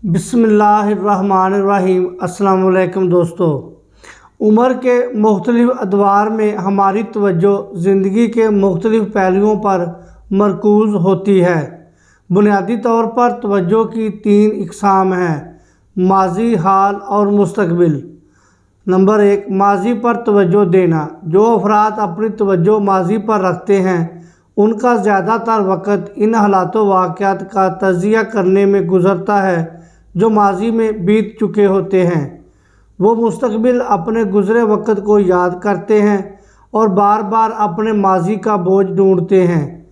बिस्मिल्लाहिर्रहमानिर्रहीम। अस्सलाम वालेकुम दोस्तों। उम्र के मुख्तलिफ अदवार में हमारी तवज्जो ज़िंदगी के मुख्तलिफ पहलुओं पर मरकूज़ होती है। बुनियादी तौर पर तवज्जो की तीन इक़साम हैं: माज़ी, हाल और मुस्तक़बिल। नंबर 1, माज़ी पर तवज्जो देना। जो अफराद अपनी तवज्जो माज़ी पर रखते हैं उनका ज़्यादातर वक़्त इन हालातों वाक़यात का तज़किया करने में गुज़रता है जो माज़ी में बीत चुके होते हैं। वो मुस्तक़बिल अपने गुज़रे वक़्त को याद करते हैं और बार बार अपने माज़ी का बोझ ढूंढते हैं।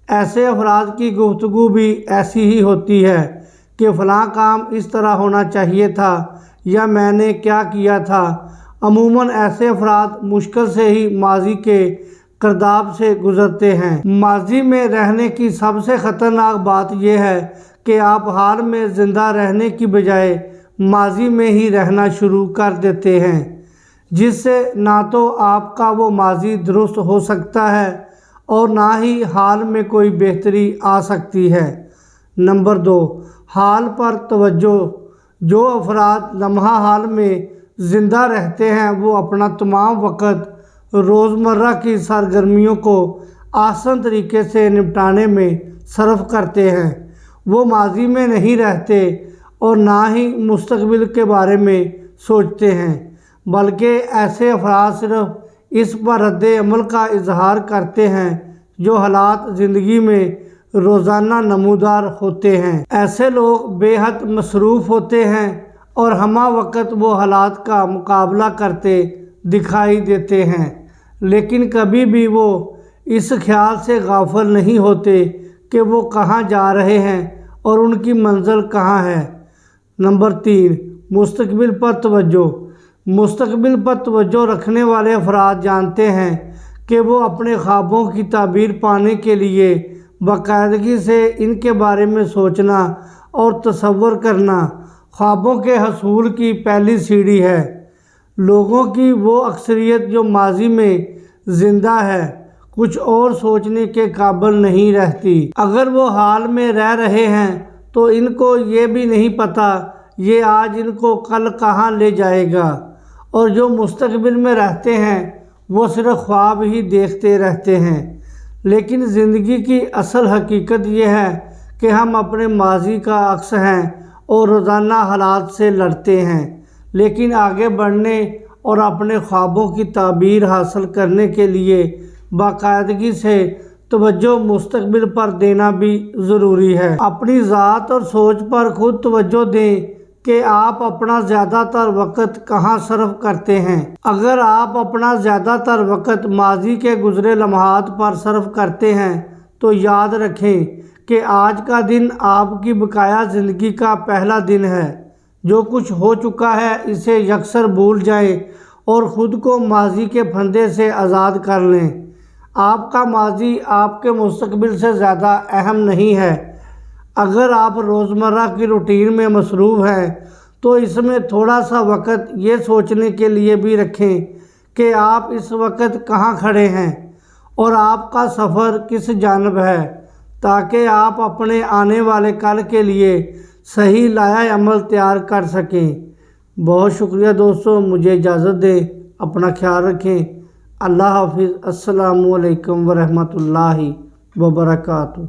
ऐसे अफराद की गुफ्तगू भी ऐसी ही होती है कि फ़लाँ काम इस तरह होना चाहिए था या मैंने क्या किया था। अमूमन ऐसे अफराद मुश्किल से ही माज़ी के करदाब से गुज़रते हैं। माज़ी में रहने की सबसे ख़तरनाक बात यह है कि आप हाल में ज़िंदा रहने की बजाय माज़ी में ही रहना शुरू कर देते हैं, जिससे ना तो आपका वो माज़ी दुरुस्त हो सकता है और ना ही हाल में कोई बेहतरी आ सकती है। नंबर 2, हाल पर तवज्जो। जो अफराद लम्हा हाल में ज़िंदा रहते हैं वो अपना तमाम वक़्त रोज़मर्रा की सरगर्मियों को आसान तरीके से निपटाने में सर्फ करते हैं। वो माज़ी में नहीं रहते और ना ही मुस्तक़बिल के बारे में सोचते हैं, बल्कि ऐसे अफराद सिर्फ़ इस पर रद्द-ए-अमल का इजहार करते हैं जो हालात ज़िंदगी में रोज़ाना नमूदार होते हैं। ऐसे लोग बेहद मसरूफ़ होते हैं और हमा वक़्त वो हालात का मुकाबला करते दिखाई देते हैं, लेकिन कभी भी वो इस ख्याल से गाफिल नहीं होते कि वो कहाँ जा रहे हैं और उनकी मंजिल कहाँ है। नंबर 3, मुस्तक़बिल पर तवज्जो। मुस्तक़बिल पर तवज्जो रखने वाले अफराद जानते हैं कि वो अपने ख्वाबों की ताबीर पाने के लिए बाकायदगी से इनके बारे में सोचना और तसव्वुर करना ख्वाबों के हसूल की पहली सीढ़ी है। लोगों की वो अक्सरियत जो माज़ी में ज़िंदा है कुछ और सोचने के काबिल नहीं रहती। अगर वो हाल में रह रहे हैं तो इनको ये भी नहीं पता ये आज इनको कल कहाँ ले जाएगा, और जो मुस्तक़बिल में रहते हैं वो सिर्फ ख्वाब ही देखते रहते हैं। लेकिन ज़िंदगी की असल हकीकत ये है कि हम अपने माज़ी का अक्स हैं और रोज़ाना हालात से लड़ते हैं, लेकिन आगे बढ़ने और अपने ख्वाबों की ताबीर हासिल करने के लिए बाकायदगी से तवज्जो मुस्तक़बिल पर देना भी ज़रूरी है। अपनी ज़ात और सोच पर खुद तवज्जो दें कि आप अपना ज़्यादातर वक़्त कहाँ सर्फ करते हैं। अगर आप अपना ज़्यादातर वक़्त माज़ी के गुज़रे लम्हात पर सर्फ करते हैं तो याद रखें कि आज का दिन आपकी बकाया ज़िंदगी का पहला दिन है। जो कुछ हो चुका है इसे यकसर भूल जाएं और ख़ुद को माज़ी के फंदे से आज़ाद कर लें। आपका माज़ी आपके मुस्तक़बिल से ज़्यादा अहम नहीं है। अगर आप रोज़मर्रा की रूटीन में मसरूफ़ हैं तो इसमें थोड़ा सा वक़्त ये सोचने के लिए भी रखें कि आप इस वक़्त कहाँ खड़े हैं और आपका सफ़र किस जानिब है, ताकि आप अपने आने वाले कल के लिए सही लाया अमल तैयार कर सकें। बहुत शुक्रिया दोस्तों, मुझे इजाज़त दें। अपना ख्याल रखें। अल्लाह हाफ़िज़। अस्सलामु अलैकुम वरहमतुल्लाहि वबरकातुहू।